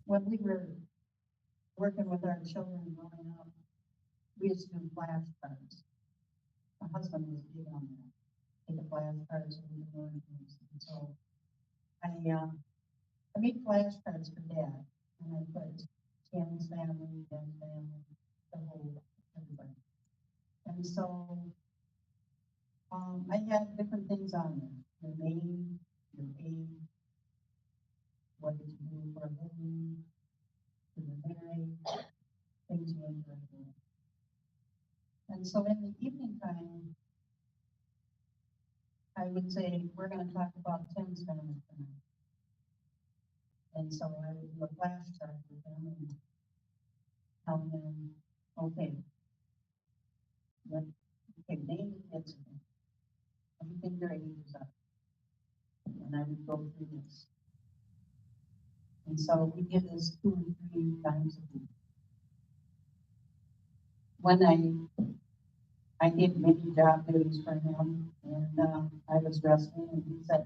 when we were working with our children growing up, we used to do flashcards. My husband was big on that. Take the flashcards and we learned things. And so I made flashcards for Dad, and I put Tam's family, Ben's family, the whole everybody. And so I had different things on there: your name, your age, what did you do for a living, who you married, things you enjoyed doing. And so in the evening time, I would say, we're going to talk about Tim's family tonight. And so I would do a flashcard with them and tell them, okay, name the kids again. Everything their ages up. And I would go through this. And so we did this 2 or 3 times a week. When I did many job duties for him, and I was resting, and he said,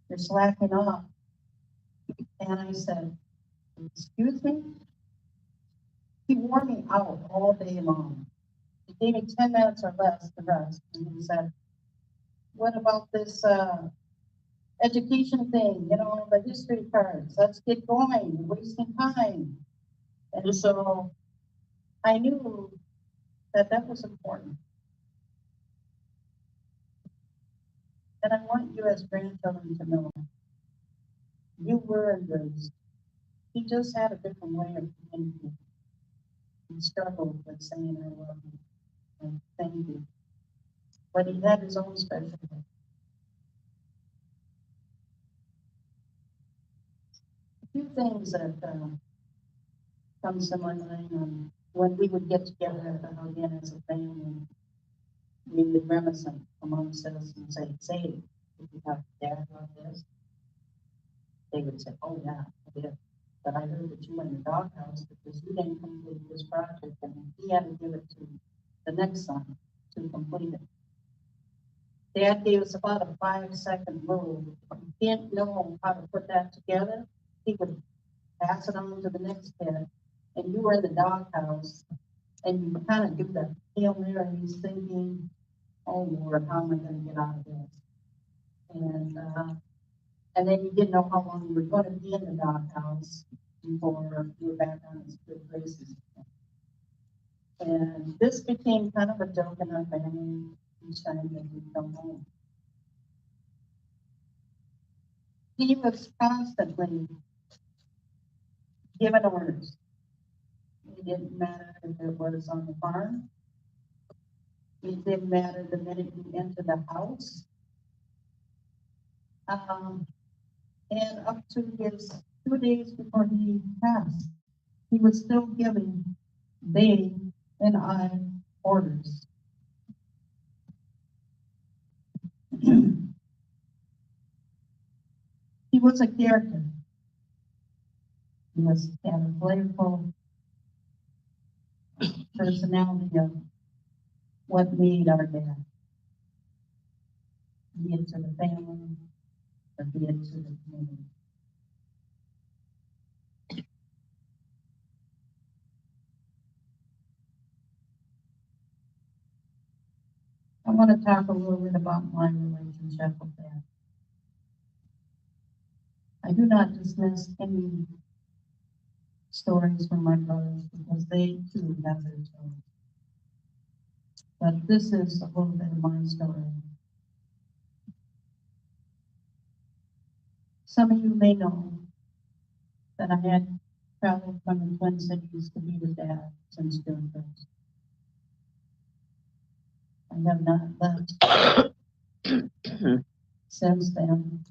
"You're slacking off." And I said, "Excuse me?" He wore me out all day long. He gave me 10 minutes or less to rest, and he said, "What about this education thing, the history cards? Let's get going. You're wasting time." And so I knew that was important. And I want you as grandchildren to know you were embraced. He just had a different way of communicating. He struggled with saying I love you and thank you. But he had his own special way. A few things that comes to my mind when we would get together again as a family, we would reminisce amongst us and say, "Did you have Dad about this?" They would say, "Oh yeah, I did. But I heard that you went in the doghouse because you didn't complete this project and he had to give it to the next son to complete it." Dad gave us about a 5-second rule. If you didn't know how to put that together, he would pass it on to the next kid. And you were in the doghouse and you kind of do the Hail Marys thinking, "Oh Lord, how am I going to get out of this?" And then you didn't know how long you were going to be in the doghouse before you were back on its good graces. And this became kind of a joke in our family each time that we come home. He was constantly giving orders. It didn't matter if it was on the farm. It didn't matter the minute you entered the house. And up to his 2 days before he passed, he was still giving they and I orders. He was a character. He was had a flavorful personality of what made our dad. Be it to the family or be it to the community. I want to talk a little bit about my relationship with Dad. I do not dismiss any stories from my brothers because they too have their stories. But this is a little bit of my story. Some of you may know that I had traveled from the Twin Cities to be with Dad since June 1st. I have not left since then.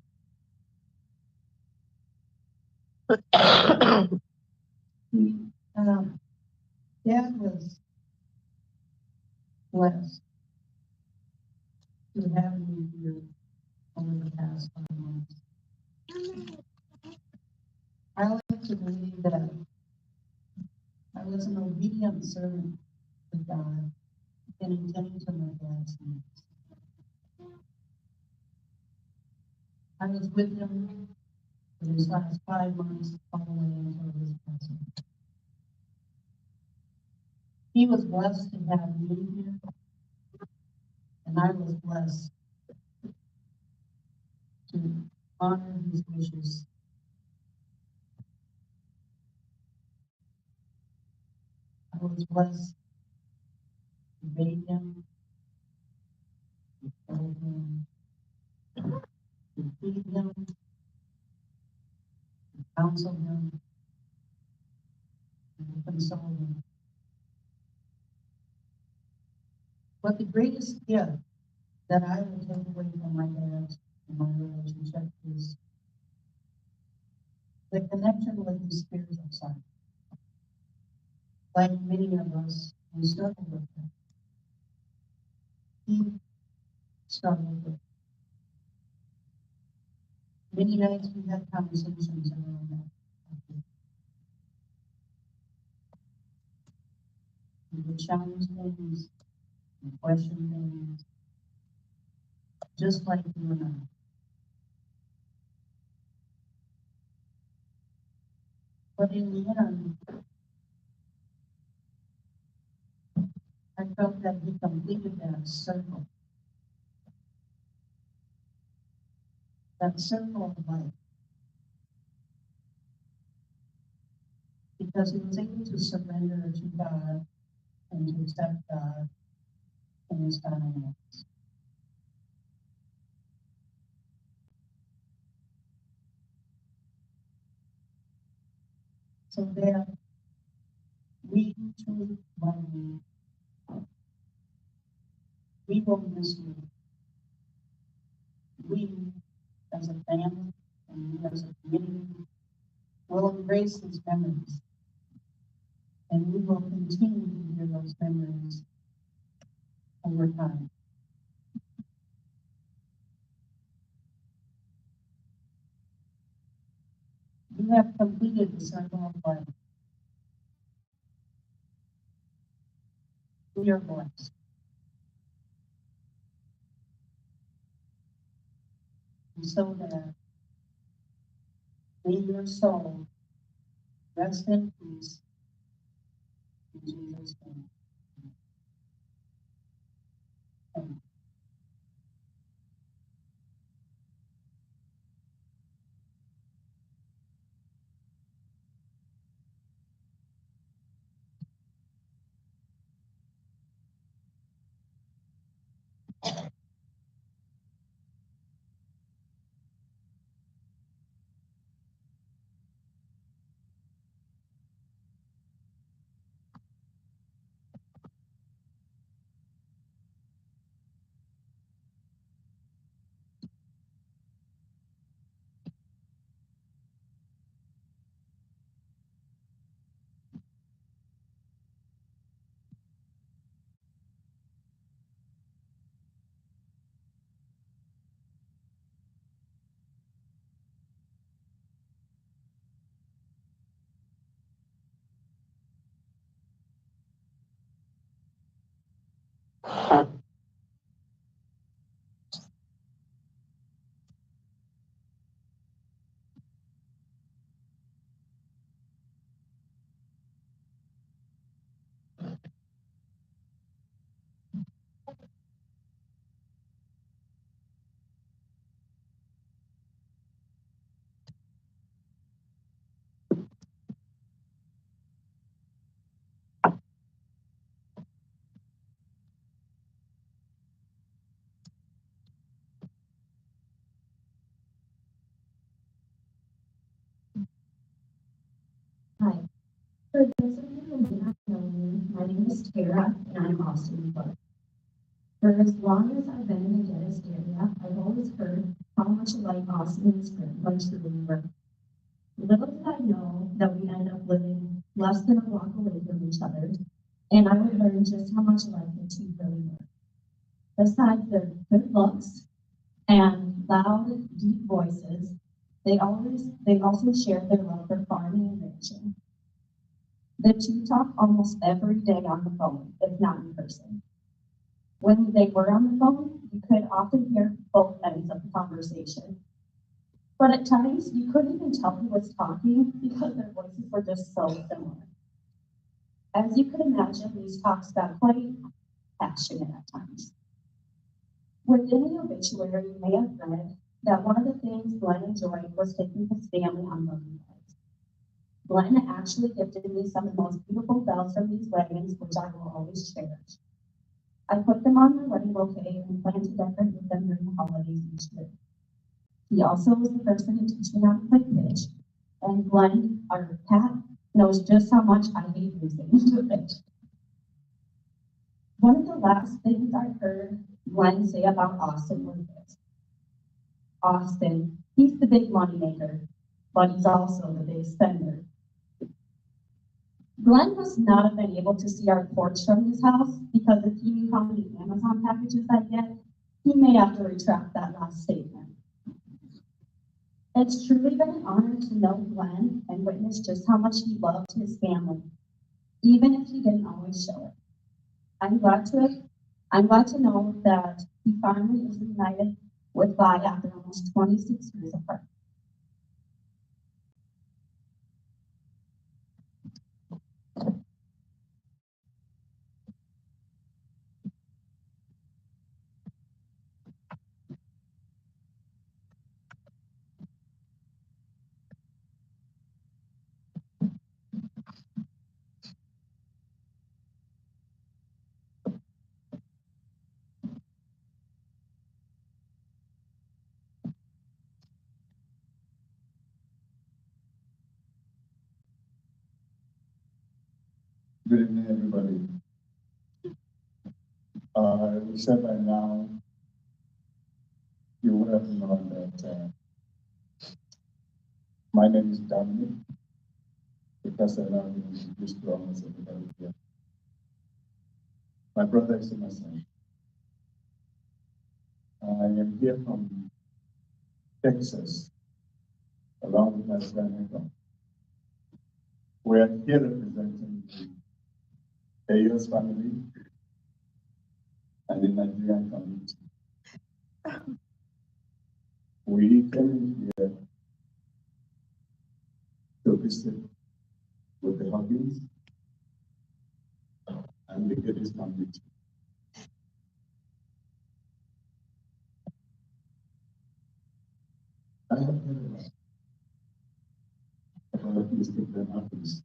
Dad was blessed to have me here over the past 5 months. I like to believe that I was an obedient servant to God and attending to my dad's needs. I was with him for his last 5 months, all the way until his passing. He was blessed to have me here, and I was blessed to honor his wishes. I was blessed to bathe him, to hold him, to feed him, to counsel him, and to console him. But the greatest gift that I will take away from my dad and my relationship is the connection with his spiritual side. Like many of us, we struggle with that. He struggled with it. Many nights we had conversations around that. We would challenge things and question things, just like you and I. But in the end, I felt that he completed that circle of life, because he was able to surrender to God and to accept God in his dynamics. So that we truly love you. We will miss you. We, as a family, and we as a community, will embrace his memories. And we will continue to hear those memories over time. You have completed the circle of life. We are blessed. And so that may your soul rest in peace in Jesus' name. Amen. Hi. For those of you who may not know me, my name is Tara, and I'm Austin Clark. For as long as I've been in the Dennis area, I've always heard how much alike Austin and Springfield truly were. Little did I know that we end up living less than a block away from each other, and I would learn just how much alike the two really were. Besides their good looks and loud, deep voices, they also shared their love for farming and ranching. The two talk almost every day on the phone, if not in person. When they were on the phone, you could often hear both ends of the conversation. But at times, you couldn't even tell who was talking because their voices were just so similar. As you could imagine, these talks got quite passionate at times. Within the obituary, you may have read that one of the things Glenn enjoyed was taking his family on movie rides. Glenn actually gifted me some of the most beautiful bells from these wagons, which I will always cherish. I put them on my wedding bouquet and plan to decorate with them during the holidays each year. He also was the person to teach me how to play pitch, and Glenn, our cat, knows just how much I hate losing to pitch. One of the last things I heard Glenn say about Austin was this. Austin, he's the big money maker, but he's also the big spender. Glenn must not have been able to see our porch from his house because if he knew how many Amazon packages I get, he may have to retract that last statement. It's truly been an honor to know Glenn and witness just how much he loved his family, even if he didn't always show it. I'm glad to know that he finally is reunited with Vi after almost 26 years apart. Good evening, everybody. We said by now, you would have known that my name is Dominic, because I now been introduced to almost everybody here. My brother is innocent. I am here from Texas, along with my friend Glen. We are here representing the Ayers family and the Nigerian community. We came here to visit with the Hawkins and the Geddes community. I have heard a lot about Mr. Glen Hawkins.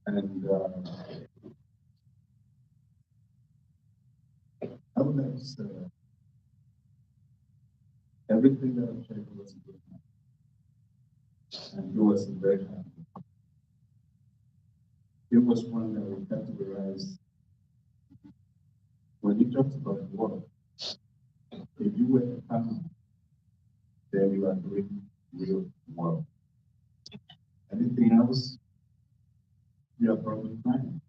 And I would like to say that everything that I've shared was good. And he was very happy. He was one that we categorized when he talks about work. If you were a farmer, then you are doing real work. Anything else, you are probably fine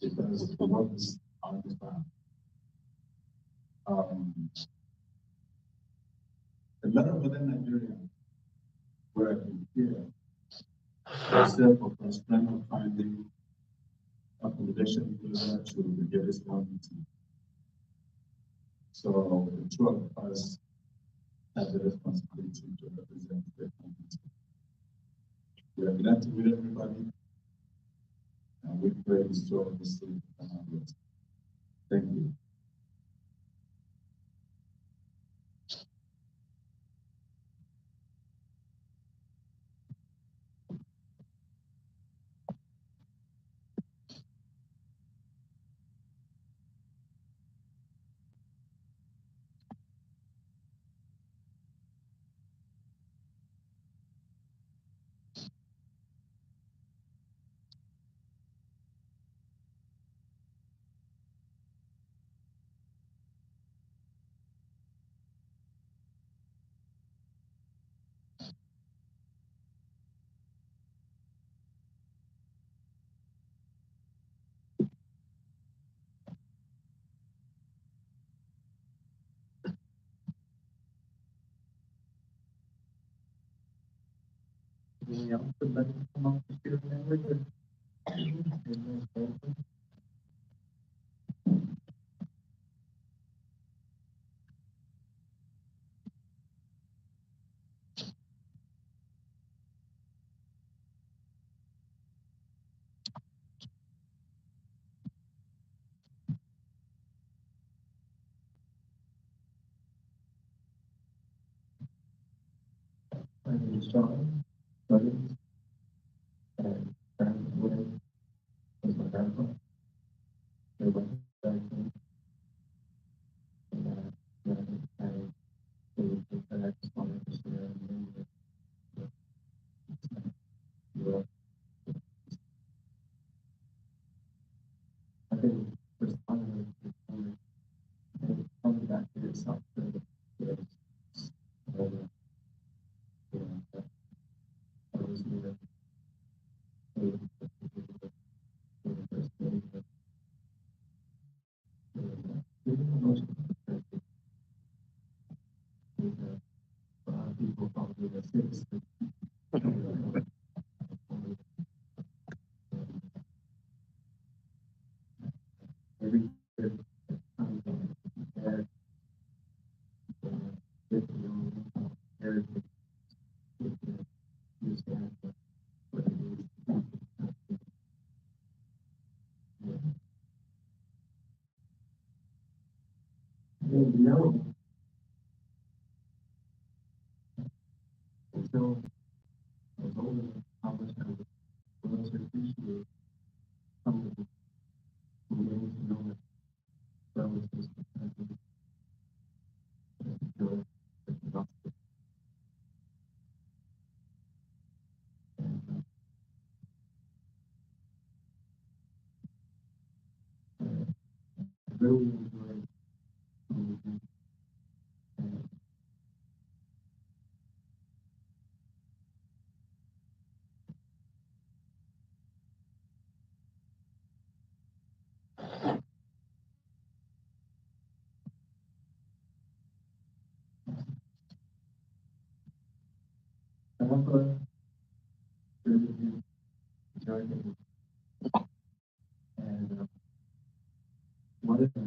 because the work is on the farm. A lot of other Nigerians where I can hear except for constraint of finding accommodation closer to the Geddes community. So the two of us have the responsibility to represent the community. We are glad to meet everybody, and we pray the store of the city and others. Thank you. Sean, Buttons, and Glen was my grandpa. They went back and I just wanted to share and then I think responding and coming back to yourself for the I was near the first day people call me the sixth. Every year, I'm there, with the heritage, with the understand what it is. And know until I was older how much I was willing to appreciate something from getting to know my relatives because of the joy that the gospel. And I really enjoyed moving and I also really did enjoy it. And one of the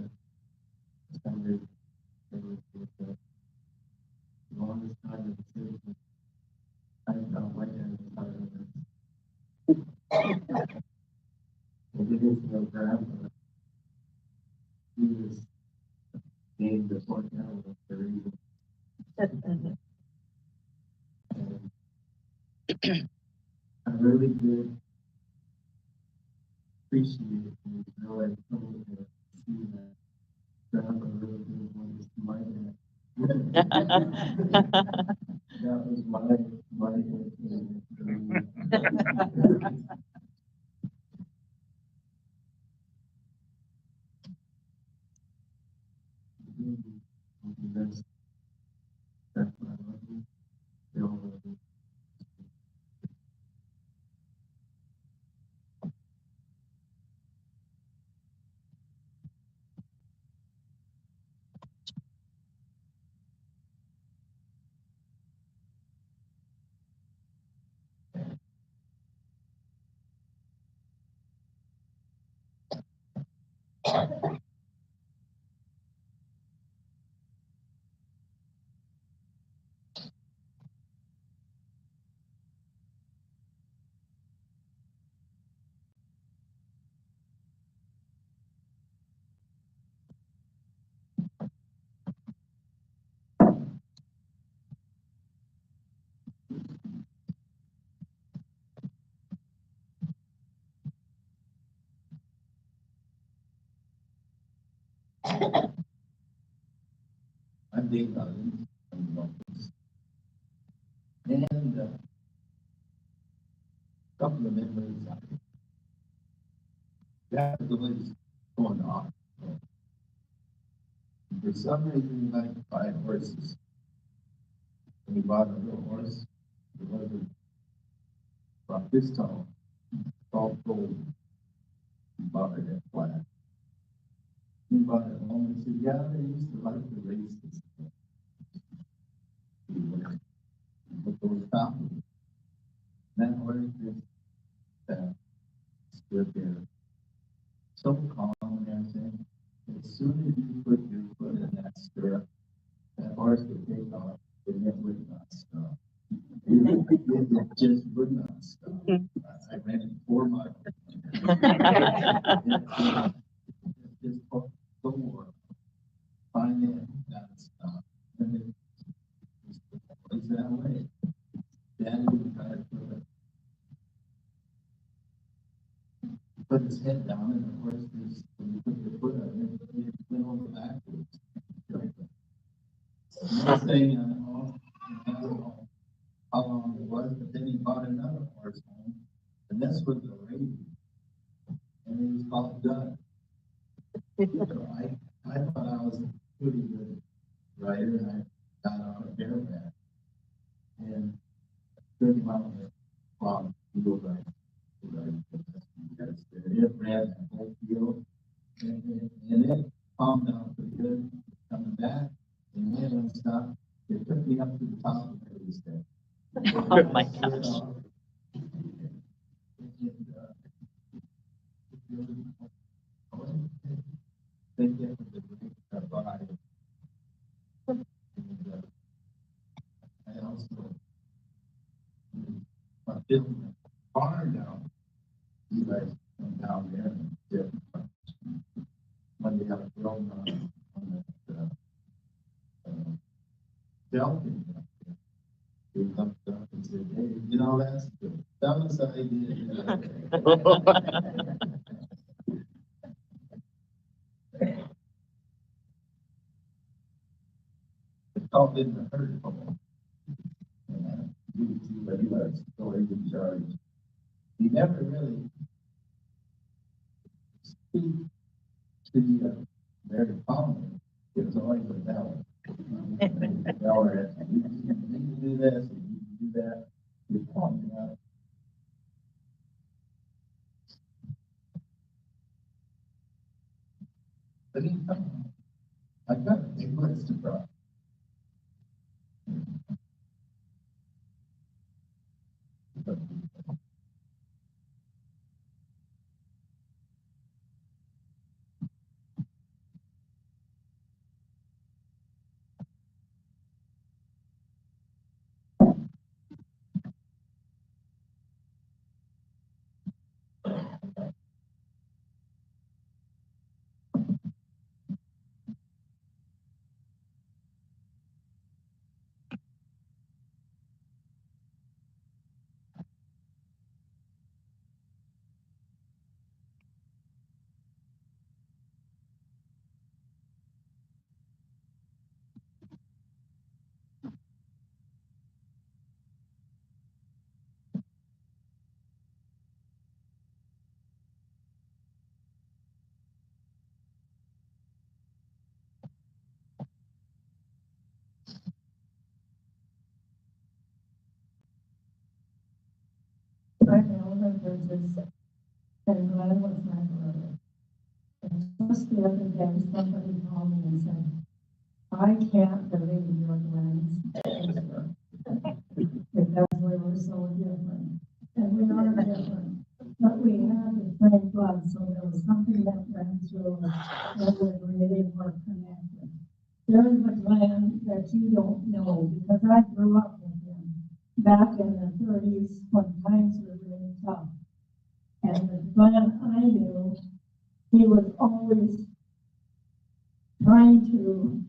standards that was the longest time in the city, I felt like I was part of it. And getting to know grandpa, he was named the fourth animal for a reason. And I really did appreciate and enjoy coming to see that grandpa really did want to see my dad. That was my That's what I love you. They all love you. I'm Dave Collins from the office. And a couple of memories out here. That was going on. For some reason, we like to buy horses. And we bought a little horse. It wasn't about this tall. All gold. We bought it at flat. We bought it home and said, yeah, they used to like to race this. We went and put those top. That horse just stood there. So calm and everything. As soon as you put your foot in that stirrup, that horse would take off, and it would not stop. It just would not stop. I ran it 4 miles. Just so finally got to stop. And it was that way. Dad put his head down, and of course, there's, when you put your foot on it, it went over backwards. Next thing I don't know how long it was, but then he bought another horse home, and this was the lady, and it was called Glen. So I thought I was a pretty good rider, and I got on a bareback, and 30 miles an hour, you go right. It ran that whole field, and it calmed down pretty good coming back, and then when it stopped, it took me up to the top of every step. Oh my gosh. Thank you for the great body. And, I also, I built a barn down. You guys come down there and did when they have a grown on the Delphin. He looked up and said, hey, you know, that's the dumbest idea. It all didn't hurt for him. He was still in charge. He never really speak to the very calmly. It was always a bell. Bell or you can do this, and you can do that. You're calling me out. But he, I've got a big list of problems. My elder was and Glen was my brother. And just the other day, somebody called me and said, I can't believe you're Glen's sister. Because we were so different. And we are different. But we have the same blood, so there was something that ran through us that we really were connected. There's a Glen that you don't know, because I grew up with him back in the 30s when times were really tough. And the Glen I knew, he was always trying to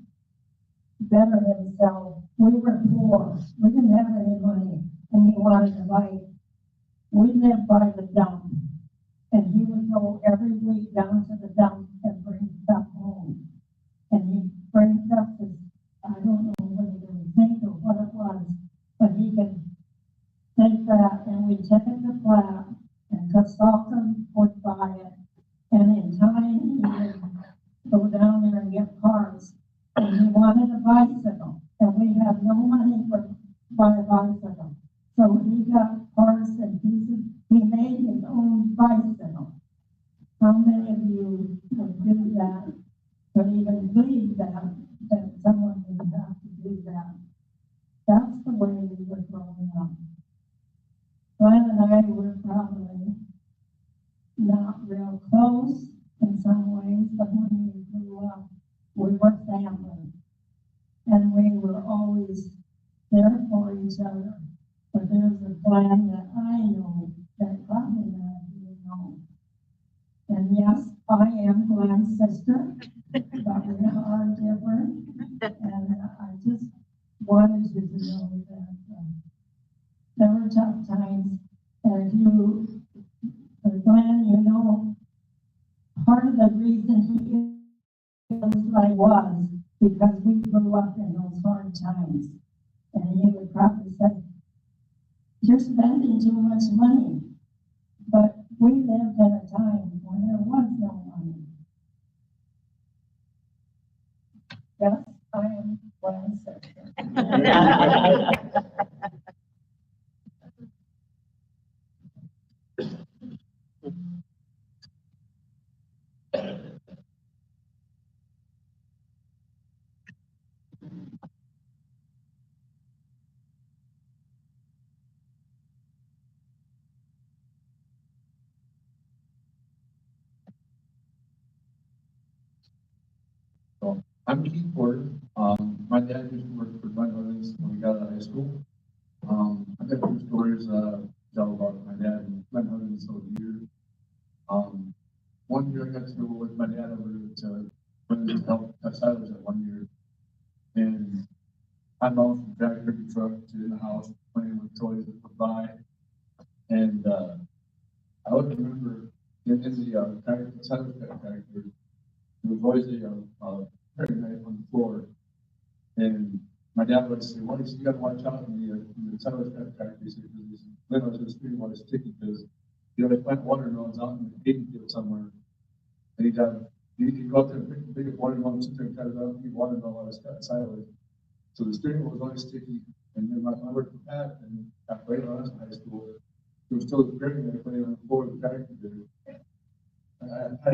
better himself. We were poor. We didn't have any money, and he wanted to buy. We lived by the dump, and he would go every week down to the dump and bring stuff home. And he brings up this, I don't know whether it was zinc or what it was, but he can take that, and we take it to flat, and Consultant would buy it, and in time, he would go down there and get parts, and he wanted a bicycle, and we had no money for buy a bicycle. So he got parts and pieces, he made his own bicycle. How many of you would do that, or even believe that someone would have to do that? That's the way we were growing up. Glen and I were probably not real close in some ways, but when we grew up, we were family. And we were always there for each other. But there's a Glen that I know that probably none of you know. And yes, I am Glen's sister, but we are different. And I just wanted you to know that there were tough times. And if you, Glen, you know, because we grew up in those hard times. And you would probably say, you're spending too much money. But we lived at a time when there was no money. Yes, I am Glen. So I'm Keith Porter. My dad used to work for Glen when we got out of high school. I've got two stories tell about my dad and Glen over the years. One year I got to go with my dad over to Glen help cut silage that one year. And I'm out from tractor to truck to in the house playing with toys that went by. And I would remember in the silage cut tractor, there was always a paring knife on the floor. And my dad would say, well, you gotta watch out in the silage cut tractor. He said, because when I was in the street, while it's sticky, because they plant watermelons out in the baby field somewhere. And he'd go out there and pick the big watermelon, sit there and cut it up, eat watermelon while it's cutting silage. So the steering wheel was always sticky. And then I worked with Pat, and got right on us in high school. There was still a paring knife laying on the floor of the tractor there. I